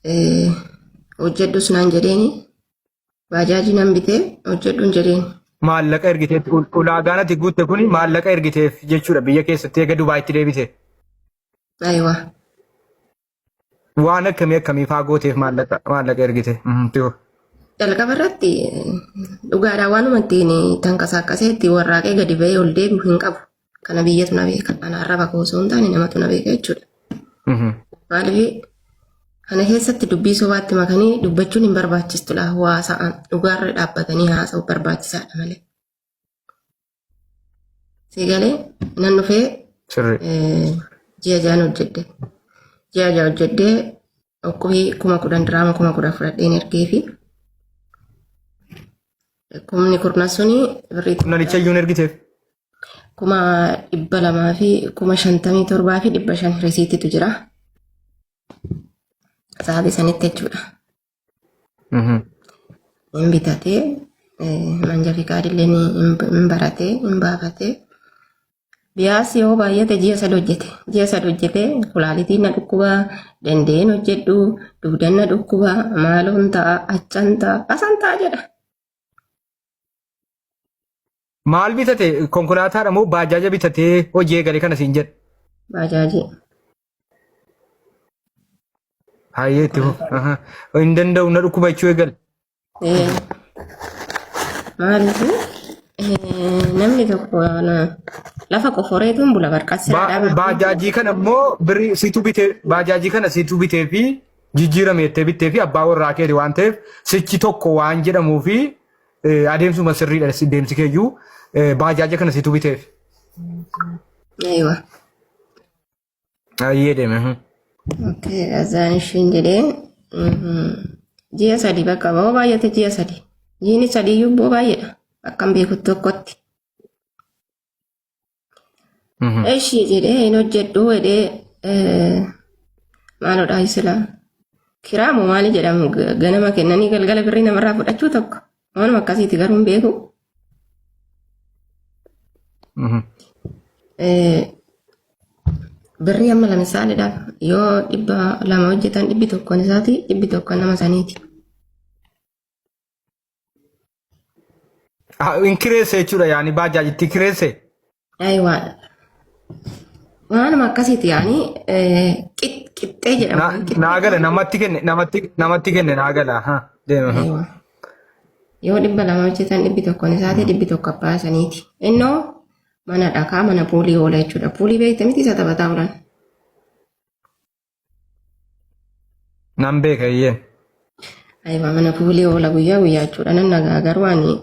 hojjedhus naan jedheeni baajaajii nan bitee hojjedhuun jedheeni. Maallaqa ergiteef ulaagaan ati guutte kuni maallaqa ergiteef jechuudha biyya keessatti eega Dubaayitti deebite. Ayiwa. Waan akkamii faa gooteef maallaqa ergite. Jalqaba irratti dhugaadhaan waanuma ittiin tanqasaaqaseetti warraaqee gadi ba'ee ol deebi'u hin qabu. Kana biyyatu na beeka. Ana arraba koo osoo hin taane namatu na beeka jechuudha. Maaliif kana keessatti dubbii sobaatti makanii dubbachuun hin barbaachistudha. Hawaasaan dhugaarra dhaabbatanii haasa'u barbaachisaadha malee. Sigalee nan dhufee ji'a jaan hojjedde. Ji'a jaa hojjeddee dhokkubii 10,000 diraama 10,000 fudhadheen ergee fi 10,000 suni birrii. Nanicha iyyuu ergiteef. 200 fi 57 fi 500 resiititu jira. Sa'aatii sanitti jechuudha. Hin bitatee manja fi kaadillee hin baratee hin baafatee biyaas yoo baay'ate ji'a 3 hojjete. Ji'a 3 hojjetee kulaalitiin na dhukkubaa dandeen hojjedhu dugdan na dhukkubaa maaloon ta'a achan ta'a asan ta'a jedha. Maal bitate konkolaataadha moo baajaaja bitatee hojii eegale kana siin jedhe? Baajaajii. Hayyee itti hin danda'u na dhukkuba jechuu eegale. Maaliif namni tokko lafa qoforeetuun bula barqaasisaa. Baajaajii kana immoo birrii situ bitee baajaajii kana situ bitee fi jijjiirame jettee bittee fi abbaa warraa keeti waan ta'eef sichi tokko waan jedhamuu fi adeemsuma sirriidha deemsi keeyyuu baajaaja kana situ biteef. Aywa. Hayyee deeme. Okay, azaan ishiin jedhee ji'a 3 bakka ba'oo baay'ate ji'a 3. Jiini 3 iyyuu boo baay'eedha. Akkam beekutti tokkotti. Ishii jedhee hin hojjedhu jedhee maalodhaa isla kiraa moo maali jedhamu ganama kennanii galgala birrii namarraa fudhachuu tokko. Waanuma akkasiiti garuu hin beeku. Birrii amma lama isaaniidhaaf yoo 200 hojjetan 100 isaati 100 nama saniiti. In kireesse jechuudha yaani baajaajitti kireesse. Ayiwaa. Waanuma akkasiiti yaani qixxee jedhama. Naagala namatti kenne naagala. Deema. Yoo 200 hojjetan 100 isaati 100 abbaa saniiti. Innoo mana dhakaa mana puulii oola jechuudha. Puulii beekte miti isa taphataa oolan. Nan beeka iyyeen. Ayiwaa mana puulii oola guyyaa guyyaa jechuudha. Nan nagaa garuu ani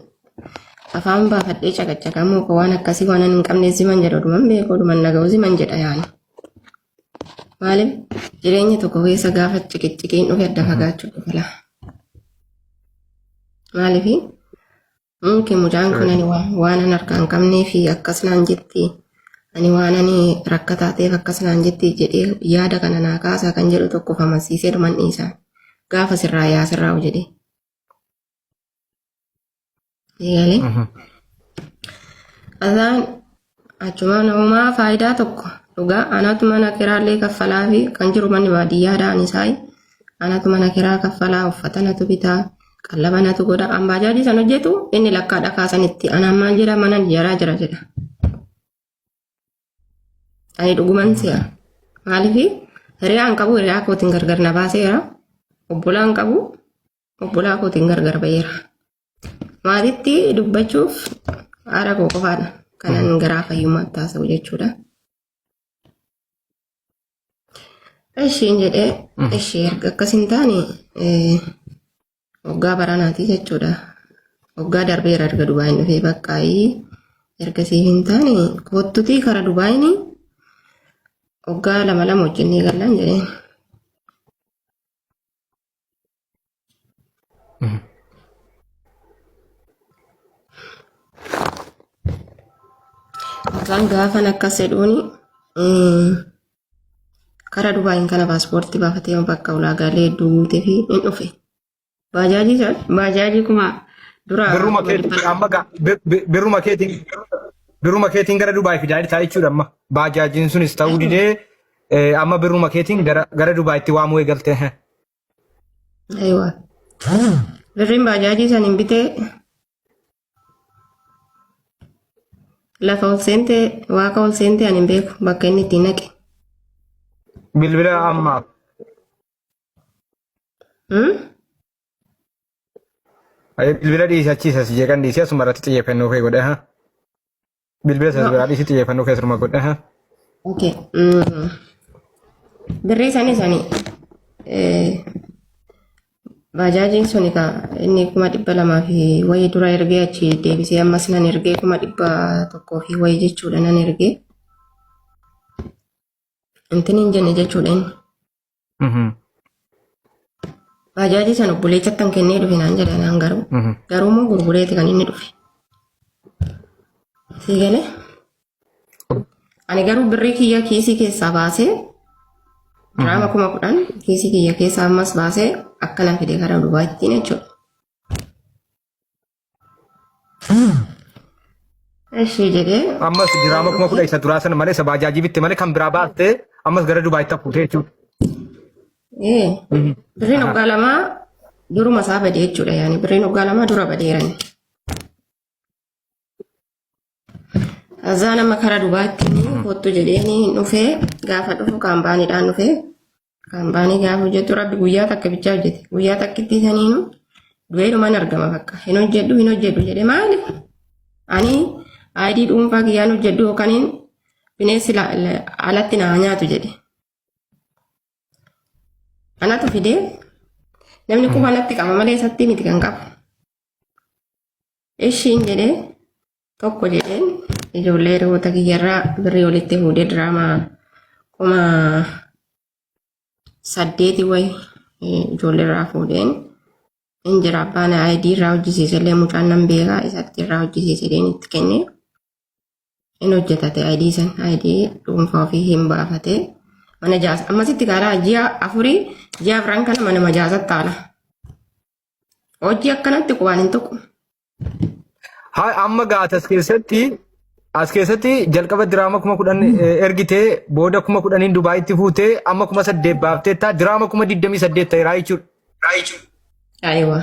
afaan baafadhee caqacaqamoo koo waan akkasii waan hin qabne siman jedha oduman beeku oduman naga'u siman jedha yaani. Maaliif jireenya tokko keessa gaafa ciqicciqiin dhufe adda fagaachuu dhufa. Maaliif mungkin mucaan kun ani waan an harkaan qabnee fi akkas naan jetti ani waan ani rakkataa ta'eef akkas naan jetti jedhee yaada kana naa kaasaa kan jedhu tokko famansiisee dhuman dhiisaa gaafa sirraa yaa sirraa'u jedhee. Eegalee. Azaan achuma namumaa faayidaa tokko dhugaa anatu mana kiraallee kaffalaa fi kan jiru manni baadiyyaadhaan isaa anatu mana kiraa kaffalaa uffata natu bitaa. Qallaba natu godha ambaajaajii san hojjetu inni lakkaadha kaasanitti anaan maal jedha mana jaraa jira jedha. Ani dhuguman si'a. Maaliif hiriyaan qabu hiriyaa kootiin gargar na baaseera. Obbolaan qabu obbolaa kootiin gargar ba'eera. Maatitti dubbachuuf haadha koo qofaadha. Kanan garaa fayyummaatti taasisu jechuudha. Ishiin jedhee ishee erga akkas hin taane waggaa baranaati jechuudha. Waggaa darbeera erga Dubaayin dhufee bakkaayii ergasii hin taane kottutii kara Dubaayin waggaa 2 hojjennee gallaan jedheen. Kan gaafan akkas jedhuuni kara Dubaayin kana paaspoortii baafatee bakka ulaagaalee hedduu guutee fi hin dhufe. Bajaajii kuma dura birruma keetiin gara Dubaay fidaa jirtaa jechuudha amma bajaajiin sunis ta'uu didee amma birruma keetiin gara Dubaayitti waamuu eegalte. Aywa. Birriin baajaajii san hin bitee lafa ol seentee waaqa ol seentee ani hin beeku bakka inni ittiin naqe. Bilbila ammaaf. Bilbila dhiisachiisa si jeeqan dhiisee asuma irratti xiyyeeffannoo kee godhe ha. Bilbila isa biraa dhiisii xiyyeeffannoo kee asuma godhe ha. Okay. Birrii sani baajaajiin suni ka inni 200 fi wayii dura ergee achi deebisee ammas nan ergee 100 fi wayii jechuudha nan ergee. Intini hin jenne jechuudha inni. Baajaajii san obboleessattan kennee dhufe naan jedha naan garuu moo gurgureeti kan inni dhufe. Si galee? Ani garuu birrii kiyya kiisii keessaa baasee diraama 10,000 kiisii kiyya keessaa ammas baasee akkana fidee karaa Dubaayittiin jechuudha. Eshi jedhee. Ammas diraama 10,000 isa duraa sana malee isa baajaajii bitte malee kan biraa baaftee ammas gara Dubaayitti fuutee jechuudha. Birriin waggaa lamaa duruma isaa badee jechuudha yaani birriin waggaa lamaa dura badeerani. Azaan amma karaa Dubaayittiin kottu jedheeni dhufee gaafa dhufu kaampaaniidhaan dhufee kaampaanii gaafa hojjetu rabbi guyyaa takka bichaa hojjete guyyaa takkitti saniinu du'eedhumaan argama bakka hin hojjedhu jedhe maali ani aayidii dhuunfaa kiyyaan hojjedhu yookaan bineensi alatti naa nyaatu jedhe. Anatu fidee namni kun anatti qaba malee isatti miti kan qabu. Ishiin jedhee tokko jedheen ijoollee roota kiyyarraa birrii walitti fuudhee diraamaa 8,000 wayi ijoollee irraa fuudheen injira abbaan aayidii irraa hojjisiisellee mucaan nan beekaa isatti irraa hojjisiisedeen itti kennee in hojjetate aayidii san aayidii dhuunfaa ofii hin baafatee mana jaasa ammasitti karaa ji'a 4 ji'a 4 kana mana majaasatti taala. Hojii akkanatti qubaan hin tuqu. Haa amma gaata as keessatti jalqaba diraama 10,000 ergitee booda 10,000 Dubaayitti fuutee amma 8,000 baafteetta diraama 28 ta'eera jechuudha. Aywa.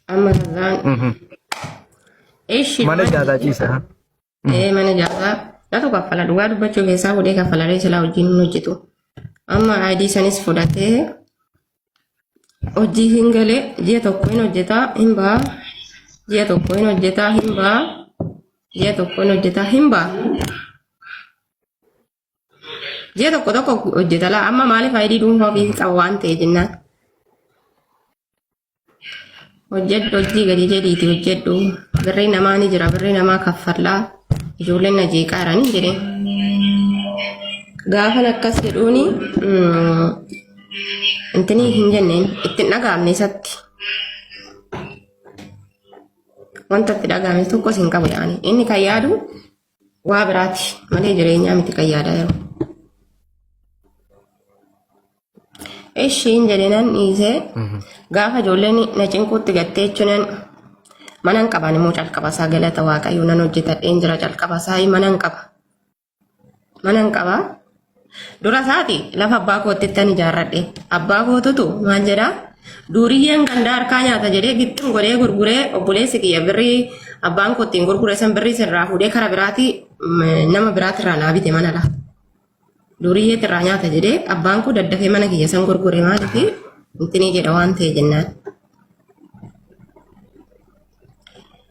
Amma zaan. Mana jaasaa ciisa. Mana jaasaa. Laatu kaffala dhugaa dubbachuu keessaa fuudhee kaffalaree silaa wajjin hin hojjetu. Amma aayidii sanis fudhatee hojii hin galee ji'a tokko hin hojjetaa hin ba'a. Ji'a tokko hin hojjetaa hin ba'a. Ji'a tokko hin hojjetaa hin ba'a. Ji'a tokko hojjeta laa amma maaliif aayidii dhuunfaa ofii qaba waan ta'e jennaan. Hojjedhu hojii gadi jedhiiti hojjedhu birrii namaa ni jira birrii namaa kaffallaa. Ijoolleen na jeeqaa jiranii jedheen. Gaafan akkas jedhuuni intini hin jenneen ittiin dhagaamne isatti. Wanta itti dhagaame tokkos hin qabu yaani. Inni kan yaadu waa biraati malee jireenyaa miti kan yaadaa jiru. Ishiin jedheenan dhiisee gaafa ijoolleen na cinquutti gattee jechuun manan qaban immoo calqabasaa galata waaqayyoo nan hojjetadheen jira calqabasaa manan qaba dura isaati lafa abbaa kootittan ijaarradhe abbaa kootutu maal jedhaa duuriyyeen gandaa harkaa nyaata jedhee gittin godhee gurguree obboleessi kiyya birrii abbaan koottiin gurgure san birrii sirraa fuudhee kara biraati nama biraatirraa naa bite mana laa duuriyyeetirraa nyaata jedhee abbaan koo daddafee mana kiyya san gurgure maaliif intinii jedha waan ta'e jennaan.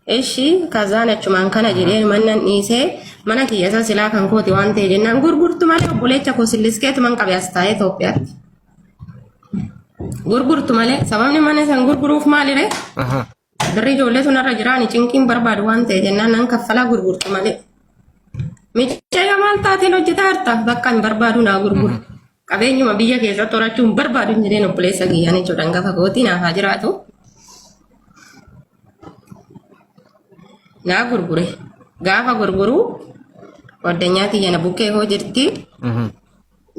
Eshi kazaan achumaan kana jedheen mannan dhiisee mana kiyya san silaa kan kooti waan ta'e jennaan gurgurtu malee obboleecha koo silliskeetuman qabe as taa'ee Itoophiyaatti. Gurgurtu malee sababni mana san gurguruuf maalire? Birrii ijoollee sunarra jiraani cinqiin barbaadu waan ta'e jennaan nan kaffalaa gurgurtu malee. Michaya maal taateen hojjetaa harta bakka hin barbaadu naa gurguru. Qabeenyuma biyya keessatti horachuu hin barbaadu hin jedheen obboleessa kiyyaan jechuudha hangafa kootii naaf haa jiraatu. Naa gurgure gaafa gurguru waddanyaa tiyya na bukkee hoo jirti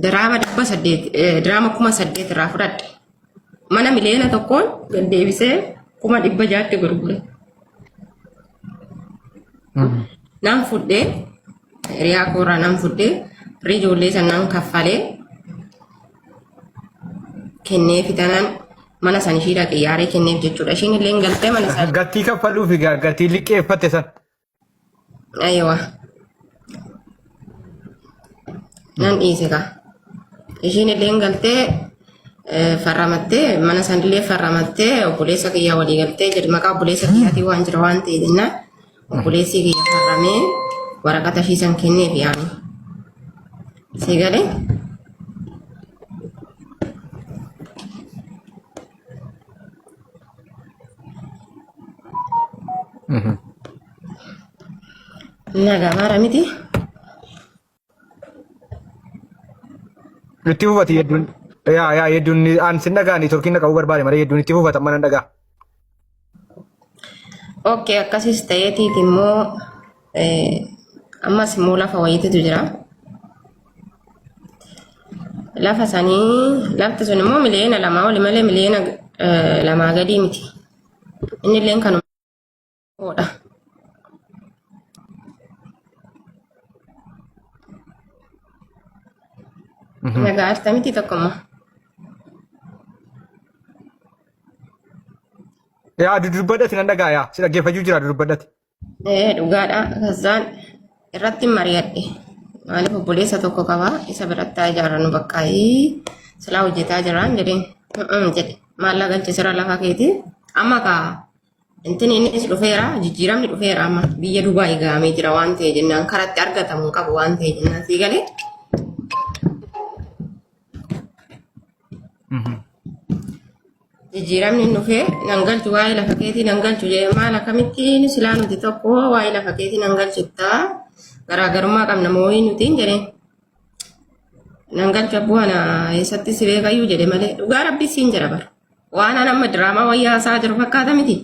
diraama 8,000 irraa fudhadhe mana miliyoona tokkoon gad deebisee 600,000 gurgure. Nan fudhee hiriyaa koorraa nan fudhee firii ijoollee sanaan kaffalee kenneef tanan mana san ishii dhaqee yaaree kenneef jechuudha. Ishiin illee galtee mana san. Gatii kaffaluu fi gatii liqqeeffatte san. Aywa. Nan dhiise kaa. Ishiin illee galtee farramattee mana san illee farramattee obboleessa kiyyaa walii galtee jedhu maqaa obboleessa kiyyaatii waan jira waan ta'e jennaan obboleessi kiyya farramee waraqata ishii san kenneef yaani. Si galee? Nagaa maara miti. Itti fufati hedduun hedduun aan sin dhagaani turkiin dhaqabuu barbaade malee hedduun itti fufatan mana dhagaa. Ookee akkasis ta'eetiit immoo ammas immoo lafa wayiitu jira. Lafa sanii lafti sun immoo miliyoona 2 oli malee miliyoona 2 gadii miti. Inni illee kanuma. Nagaa artamiti tokkomma. Yaa dudubbadhati nan dhagaa yaa si dhaggeeffachuu jira dudubbadhati. Dhugaadha kasaan irratti mari'adhe. Maaliif obboleessa tokko qaba isa biratti ijaarrannu bakkaa'ii silaa hojjetaa jiraan jedheen jedhe maallaa galchisira lafa keeti amma kaa intini innis dhufeera jijjiiramni dhufeera amma biyya Dubaay gahamee jira waan ta'e jennaan karatti argatamu qabu waan ta'e jennaan sii galee. Jijjiiramni dhufee nan galchu waa'ee lafa keetii nan galchu jedhe maal akkamittiin silaa nuti tokko waa'ee lafa keetii nan galchittaa garaagarummaa qabna moo'ii nutiin jedheen. Nan galchu abbu'ana eessatti si beekayyuu jedhe malee dhugaa rabbi siin jira bara. Waan an amma diraamaa wayyaa haasaa jiru fakkaata miti.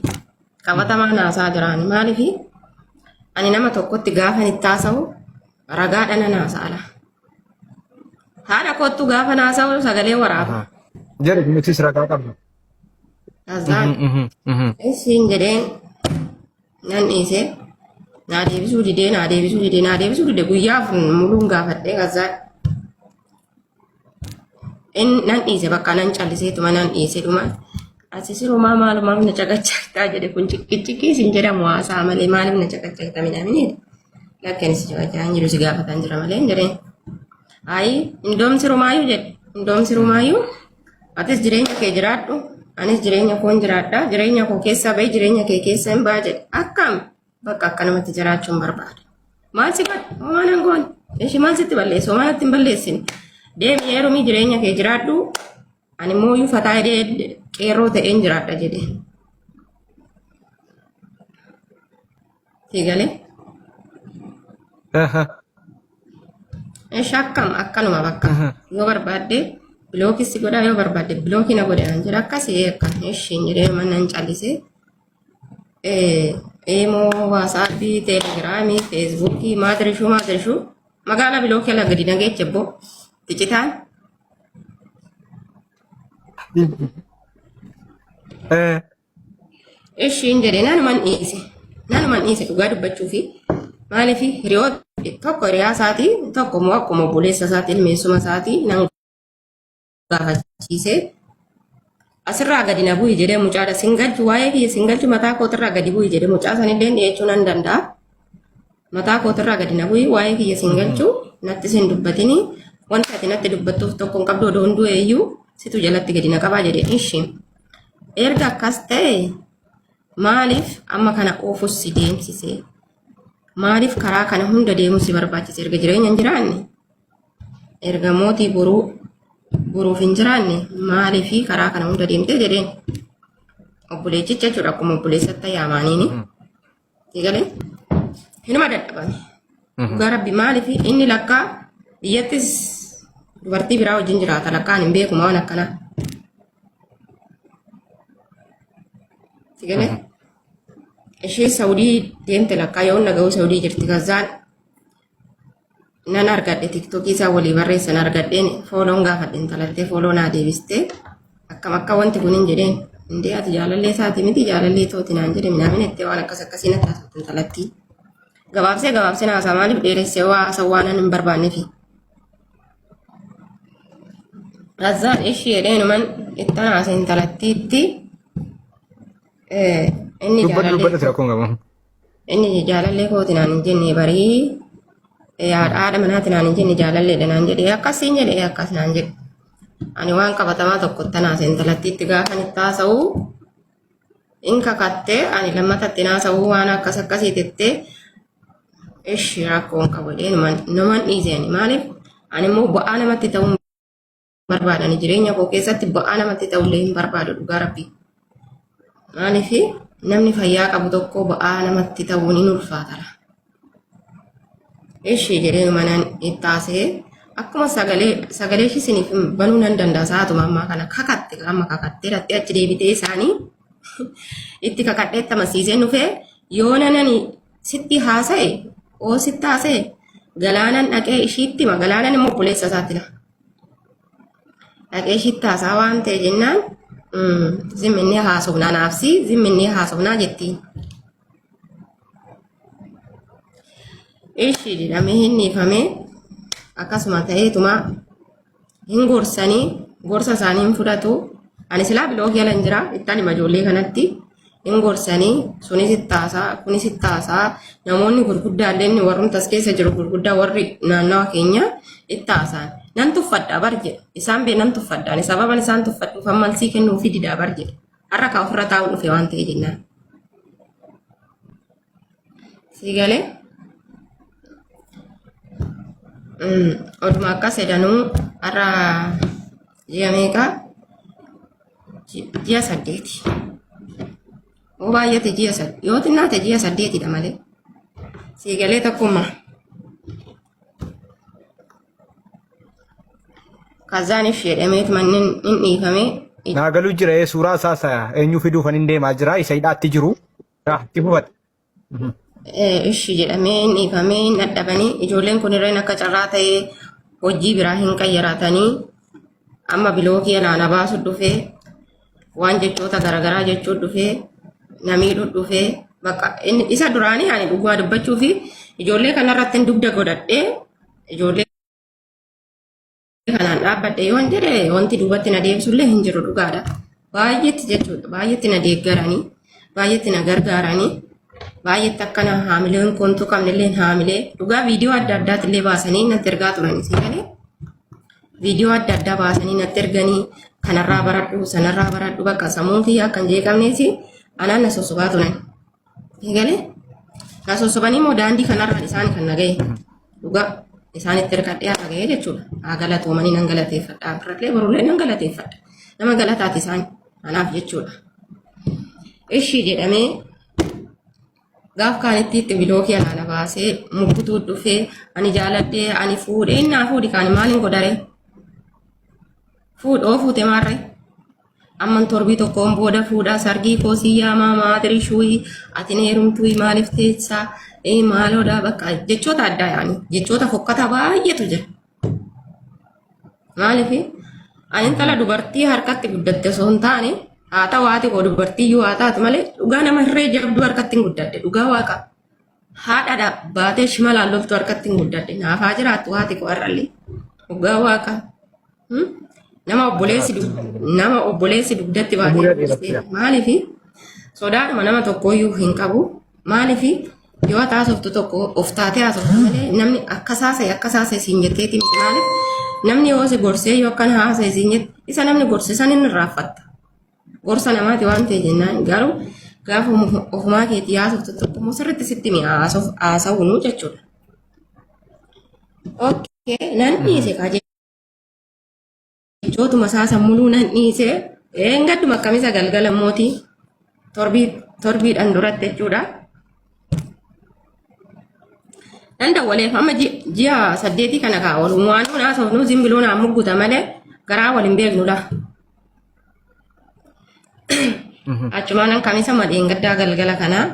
Qabatamaan haasaa jiraan maaliifi ani nama tokkotti gaafa itti haasa'u ragaadha nan haasa'ala. Haadha kottu gaafa haasa'u sagalee waraaba. Jedhe nutis ragaa qabna. Azaan isiin jedheen nan dhiise naa deebisuu didee guyyaaf muluun gaafadhee azaan nan dhiise bakka nan calliseetuma nan dhiise dhuma asisirumaa maalumaaf na caqacaqtaa jedhe kun ciqqii sin jedhamu haasaa malee maaliif na caqacaqta midhaamini lakkeen si caqacaqan jiru si gaafatan jira malee jedheen ayi indoomsirumaayyuu jedhe indoomsirumaayyuu atis jireenya kee jiraadhu anis jireenya koon jiraadha jireenya koo keessaa bahi jireenya kee keessa hin baa jedhe akkam bakka akkanumatti jiraachuun barbaada maal si fadha homaan hangoon ishii maal sitti balleessu homaan itti hin balleessine deemi yerumii jireenya kee jiraadhu ani immoo iyyuu fataa hidhee qeerroo ta'een jiraadha jedhe si galee ishi akkam akkanuma bakka yoo barbaadde Bilookii si godhaa yoo barbaadde bilookii na godhaan jira akkasii akka ishiin jedhee mannan callisee eemoo waasaappii teelegiraamii feesbuukii maadirishuu magaalaa bilookii ala gadi nageeche boo ticitaan. Ishiin jedhee nanuman dhiise dhugaa dubbachuu fi maaliif hiriyoo tokko hiriyaa isaatii tokko immoo akkuma obboleessa isaatii ilmeessuma isaatii nan gaafachiise asirraa gadi na bu'i jedhee mucaadha singalchu waa'ee kiyya singalchu mataa kootirraa gadi bu'i jedhee mucaa sanillee dhiyeechuu nan danda'a mataa kootirraa gadi na bu'i waa'ee kiyya singalchu natti sin dubbatini wanta ati natti dubbattuuf tokko hin qabdu odoo hunduu eeyyuu situ jalatti gadi na qabaa jedhee ishii erga akkas ta'e maaliif amma kana oofus si deemsise maaliif karaa kana hunda deemuu si barbaachise erga jireenya hin jiraanne erga mootii buruuf hin jiraanne maaliif karaa kana hunda deemtee jedheen obboleechicha jechuudha akkuma obboleessatti yaamaaniini eegalee hinuma dadhabame dhugaa rabbi maaliif inni lakkaa biyyattis dubartii biraa wajjin jiraata lakkaan hin beekuma waan akkanaa eegalee ishee saudii deemte lakkaa yoo naga'uu saudii jirti kazaan nan argadhe tiktokii isaa walii barreessan argadheen fooloon gaafadhe intalattee fooloo naa deebistee akkam akka wanti kun hin jedheen indee ati jaalallee isaati miti jaalallee tooti naan jedhe minaamin ettee waan akkas akkasii natti haasofte intalattii gabaabsee haasaa maaliif dheeressee waa haasawaa nan hin barbaannefi Razaan ishee jedheenuman ittana sentalatitti inni dubbadhu tira kun gabamu. inni jaalallee kootinaan hin jenne barii haadha manaatinaan hin jenne jaalallee dhanaan jedhee akkasiin jedhee akkas naan jedhe. Ani waan qabatamaa tokko ittanaa sentalatitti gaafan itti haasa'uu in kakattee ani lammatatti haasa'uu waan akkas akkasii tettee ishi rakkoon qabu naman dhiiseen maaliif ani immoo bu'aa namatti ta'uu barbaadani jireenya koo keessatti bu'aa namatti ta'ullee hin barbaadu dhugaa rabbii. Maaliif namni fayyaa qabu tokko bu'aa namatti ta'uun hin ulfaatara. Ishee jedhee manaan itti haasee akkuma sagalee ishii isiniif banuu nan danda'a sa'aatuma ammaa kana kakatte amma kakattee rattee achi deebitee isaanii itti kakadhee itti amansiisee dhufee yoo nanani sitti haasa'e oo sitti haasa'e galaanan dhaqee ishiitti hima galaanan immoo obboleessa isaatti hima. Dhaqee ishiitti haasaa waan ta'e jennaan zimminnee haasofnaa naafsi zimminnee haasofnaa jettiin. Ishii jedhamee hin dhiifamee akkasuma ta'eetuma hin gorsanii gorsa isaanii hin fudhatu. Ani silaa biloogii ala hin jira ittaan hima ijoollee kanatti hin gorsanii sunis itti haasaa kunis itti haasaa namoonni gurguddaallee warrumti as keessa jiru gurguddaa warri naannawa keenya itti haasaan. Nan tuffadhaa bar jedhe isaan bee nan tuffadhaan sababan isaan tuffadhuuf ammalsii kennuufi didaa bar jedhe har'a kaa ofirra taa'uun dhufe waan ta'e jennaan. Sii galee oduma akkas jedhanuu har'a ji'a meeqaa ji'a 8 oo baay'ate ji'a 8 yoo xinnaate ji'a 8dha malee sii galee tokkummaa. Kazaniif jedhameet manneen hin dhiifame. Naagalu jira suuraa isaas eenyu fiduufan hin deemaa jira isa hidhaatti jiru. Itti fufadha. Ishi jedhamee hin dhiifamee hin dadhabanii ijoolleen kun irreen akka carraa ta'ee hojii biraa hin qayyaratanii amma bilookii alaana baasu dhufee waan jechoota garaagaraa jechuu dhufee namiidhu dhufee bakka isa duraanii ani dhugaa dubbachuu fi ijoollee kanarratti dugda godhadhee ijoollee kanaan dhaabbadhe yoo hin jedhe wanti duubatti na deebisullee hin jiru dhugaadha. Baay'eetti jechuudha baay'eetti na deeggaranii baay'eetti na gargaaranii baay'eetti akkana haamileen kontuu qabnillee haamilee dhugaa viidiyoo adda addaatillee baasanii natti ergaa turanii si galee viidiyoo adda addaa baasanii natti erganii kanarraa baradhu sanarraa baradhu bakka sammuun kiyyaa akkan jeeqamneesi anaan na sosobaa turan. Si galee na sosobanii immoo daandii kanarraa isaan kan naga'e dhugaa. Isaanitti ergadhee haala ga'ee jechuudha. Haa galatoomanii nan galateeffadha. Birallee barullee nan galateeffadha. Nama galataati isaan anaaf jechuudha. Ishii jedhamee gaaf kaanitti itti bilookii alaana baasee mukkutuu dhufee ani jaaladhee ani fuudhee innaa fuudhi kaani maaliin godharee? Fuudhoo fuute maarree? Amman torbii tokkoon booda fuudhaa sargii koosii yaamaa maatirii shuuyii ati neerumtuu maaliif teessaa? Maalodha bakka jechoota addaa yaani jechoota fokkataa baay'eetu jira. Maaliif ani intala dubartii harkatti guddatte osoo hin taane haa ta'u haati koo dubartii iyyuu haa taatu malee dhugaa nama hirree jabduu harkatti hin guddadde dhugaa waaqa haadhaadha baatee shimala loltu harkatti hin guddadde naafaa jiraattu haati koo har'allee dhugaa waaqa nama obboleessi dugdatti baatee maaliif sodaadhuma nama tokkooyyuu hin qabu maaliif yoo taasiftu tokko of taatee haasoftu malee namni akka saasa'e siin jetteeti maaliif namni yoo si gorsee yoo akkan haasa'e siin jette isa namni gorse san inni raaffatta. Gorsa namaati waan ta'e jennaan garuu gaafa ofumaa keetii haasoftu tokko immoo sirriitti sitti mi'a haasa'uun jechuudha. Okkee nan dhiise kaajee jechootuma sammuluu nan dhiise gadduma akkamisa galgala mootii torbiidhaan duratti jechuudha. Nanda waleef amma ji'a 8 kana kaa walumaan haasofnu zimbiloon haa mugguta malee garaa waliin beeknudha. Achumaan kamisa madeen gaddaa galgala kanaa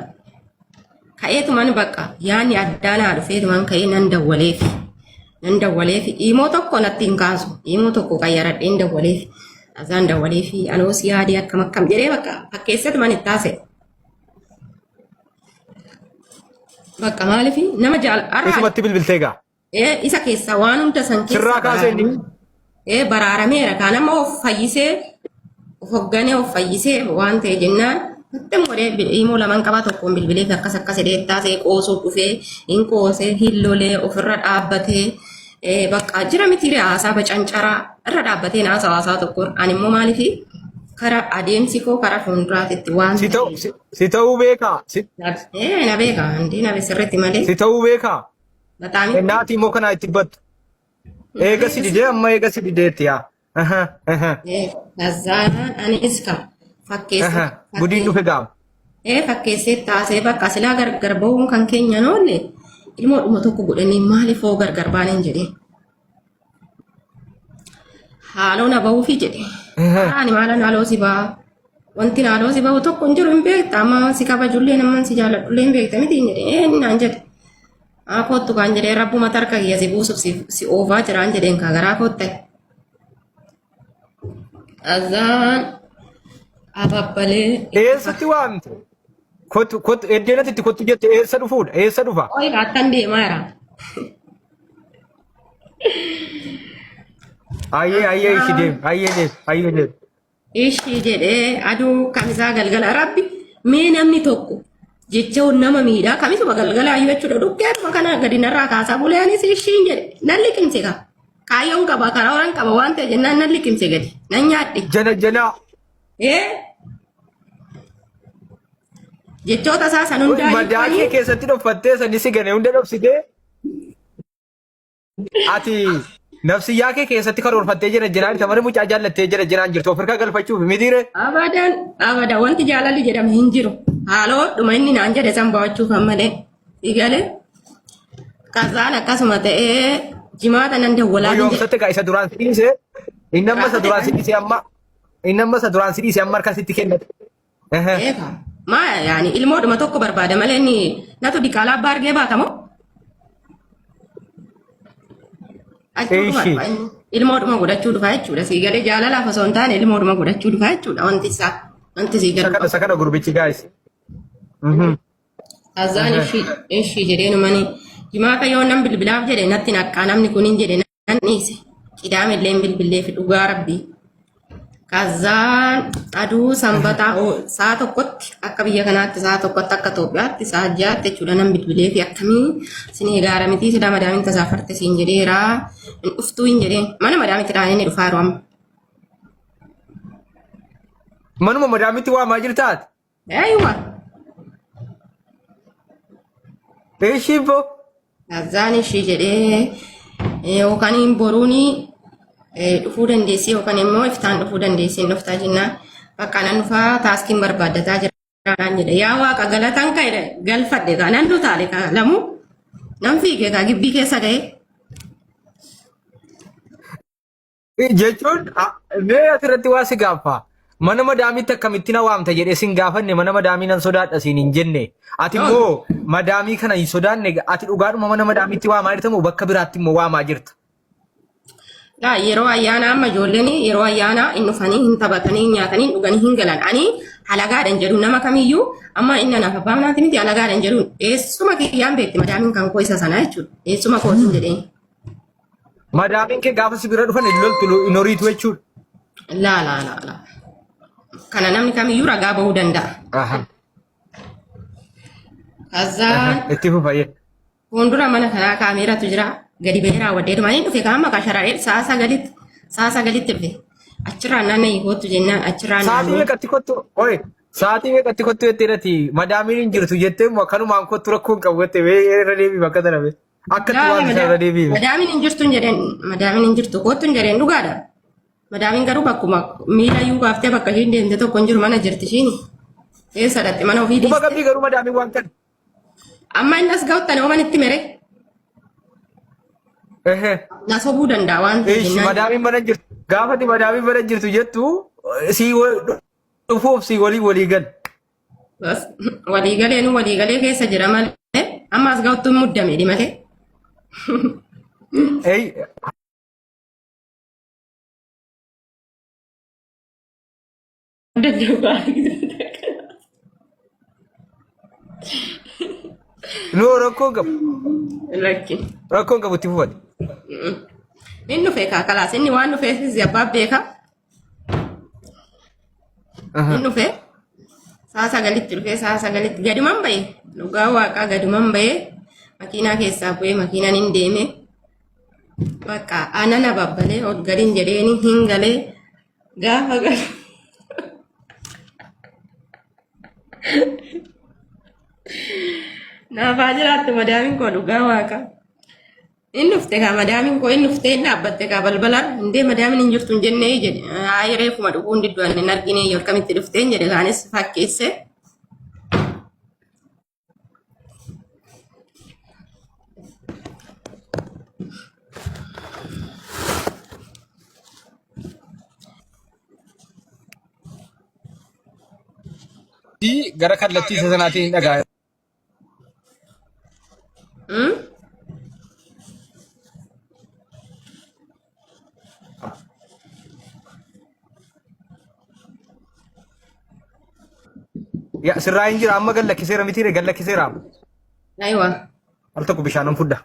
ka'eetumaan bakka yaanni addaan haa dhufeetumaan ka'ee nan dawwaleef himoo tokko natti hin kaasu himoo tokko qayyaradhee hin dawwaleef asaan dawwaleef anoos yaadee akkam jedhee bakka fakkeessatu man itti haasa'e. Bakka maaliif nama jaalladha. Isumatti bilbiltee gaa. Isa keessa waan hunda san keessa. Sirraa kaasee inni. Baraarameera kaan amma of fayyisee of hoggane of fayyisee waan ta'e jennaan nutti moree immoo lamaan qabaa tokkoon bilbilee akkas akkas deettaasee qoosuu dhufee hin qoosee hin lolee ofirra dhaabbatee bakka jira miti haasaa bacancaraa irra dhaabbatee naasa haasaa tokko ani immoo maaliifi karaa adeemsi koo karaa fuulduraatti waan si ta'uu beekaa na beekaa hundi na sirriitti malee si ta'uu beekaa bataami naati immoo kana itti battu eega si didee amma eega si dideetti yaa Kazana ani iska fakkeesse gudiin dhufe gaama fakkeesse taasee bakka silaa gargar ba'uun kan keenya noolle ilmoo dhuma tokko godhanii maaliif hoo gargar baaniin jedhee haaloo na ba'uufi jedhe ani maalan haaloo si ba'a wanti haaloo si ba'u tokko hin jiru hin beekta amma si kabajullee namman si jaalladhullee hin beekta miti hin jedhe naan jedhe kottu kan jedhee rabbuma tarka kiyya si buusuuf si oofaa jiraan jedheen kaa garaa kotte azaan ababbalee eessatti waamte kottu eddeenatti kottu jette eessa dhufuudha eessa dhufa oyi kaattan deemaa jira ayyee ishi deem ishii jedhee aduu kamisaa galgala rabbi mee namni tokko jecha nama miidhaa kamisuma galgala ayyuu jechuudha dhukkeetuma kana gadi narraa kaasaa buleenis ishiin jedhe nan liqimse kaa kaayyoon qaba karaa orang qaba waan ta'e jennaan nan liqimse gadi nan nyaadhe jana jechoota isaa san hundaa madaakee keessatti dhoffattee sani si gane hunda dhofsitee ati nafsiyyaa kee keessatti karoorfattee jiraan tamare mucaa jaallattee jiraan jirtu ofirkaa galfachuuf mitiire abadan wanti jaalalli jedhame hin jiru haaloo dhuma inni naan jedhe san ba'achuuf ammalee igale kazaan akkasuma ta'ee jimaata nan dawwalaa yoomsatte kaa isa duraan si dhiise innamma isa duraan si dhiise amma harkasitti kennate maa yaani ilmoodhuma tokko barbaada malee inni natu diqaalaa abbaa argee baatamoo ilmoodhuma godhachuu dhufa jechuudha sii galee jaalalaaf osoo hin taane ilmoodhuma godhachuu dhufa jechuudha wanti isaa wanti sii galu sakana gurbichi gaayis azaan ishii jedhee numani jimaata yoo nan bilbilaaf jedhe natti naqqaa namni kun hin jedhe nan dhiise qidaamillee hin bilbilee fi dhugaa rabbii kazaan aduu sanbataa saa tokkotti akka biyya kanaatti saa tokkotti akka Itoophiyaatti saa jaatti jechuudha nan bilbilee fi akkamii sinii gaara mitii sida madaamin tasaafarte siin jedheera hin dhuftuu hin jedheen mana madaamitti dhaan inni dhufaa jiru amma. Manuma madaamitti waamaa jirtaat? Eeywa. Eeshii boo? Kazaan ishii jedhee yookaan hin boruunii dhufuu dandeessi yookaan immoo iftaan dhufuu dandeessi hin dhuftaa jennaan bakka nan dhufaa taaskiin barbaaddataa jiraan jedhe yaa waaqa galataan ka'e galfadhe kaa nan dhutaale kaa lamu nan fiige kaa gibbii keessa ga'e. Jechuun mee asirratti waa si gaafa mana madaamitti akkamitti na waamta jedhee sin gaafanne mana madaamii nan sodaadha siin hin jenne ati immoo madaamii kana hin sodaanne ati dhugaadhuma mana madaamitti waamaa jirta moo bakka biraatti immoo waamaa jirta? Yeroo ayyaanaa amma ijoolleen yeroo ayyaanaa hin dhufanii hin taphatanii hin nyaatanii dhuganii hin galan ani halagaadhan jedhu nama kamiyyuu amma inni anaaf abbaa manaati miti halagaadhan jedhu eessuma kiyyaan beekti madaamiin kan koo isa sana jechuudha eessuma kootiin jedheen. Madaamiin kee gaafa si bira dhufan loltu hin horiitu jechuudha. Laa kana namni kamiyyuu ragaa bahuu danda'a. Kazaan itti fufayyee. Fuuldura mana kanaa kaameeratu jira. Gadi ba'ee raawwadee dhumanii dhufe kaama kashara'ee saa sagalitti dhufe achirraan naannoo hiikootu jennaan achirraan sa'aatii meeqatti kottu sa'aatii meeqatti kottu jettee irratti madaamiin hin jirtu jettee immoo akkanumaan kottu rakkoo hin qabu jettee irra deebii bakka sana bee akkatti waan isa irra deebii madaamiin hin jirtu hin jedheen madaamiin hin jirtu kottu hin jedheen dhugaadha madaamiin garuu bakkuma miila iyyuu gaaftee bakka ishiin deemte tokko hin jiru mana jirti ishiin eessa dhaqxe mana ofii dhiiste. Kuma qabdii garuu madaamiin waan kana. Amma inni as ga'utti nama itti mere. Na sobuu danda'a waan ta'eef. Madaamiin mana jirtu gaafati madaamiin mana jirtu jettu si dhufuuf si walii gal. Waliigalee keessa jira malee amma as ga'utti muddame di malee. No rakkoo qabu. Rakkoon qabu itti fufate. Inni dhufee kaakalaas inni waan dhufeefis abbaa beeka. Inni dhufee saa sagalitti dhufee saa sagalitti gadumaan ba'e dhugaa waaqaa gadumaan ba'e makiinaa keessaa bu'ee makiinaan hin deeme bakka aanana babbalee ol galiin jedheeni hin galee gaafa galu naafaa jiraattu madaamin koo dhugaa waaqa. Inni dhufte kaa madaamin koo inni dhufte inni dhaabbatte kaa balbalaan indee madaamin hin jirtu hin jennee jedhe hayi reefuma dhuguun didduun hin argine yoo akkamitti dhufteen jedhe kaanis fakkeesse. Gara kallattii isa sanaatiin dhagaa. Ya sirraa hin jira amma galla kiseera mitiire galla kiseera. Aywa. Al tokko bishaanan fudda.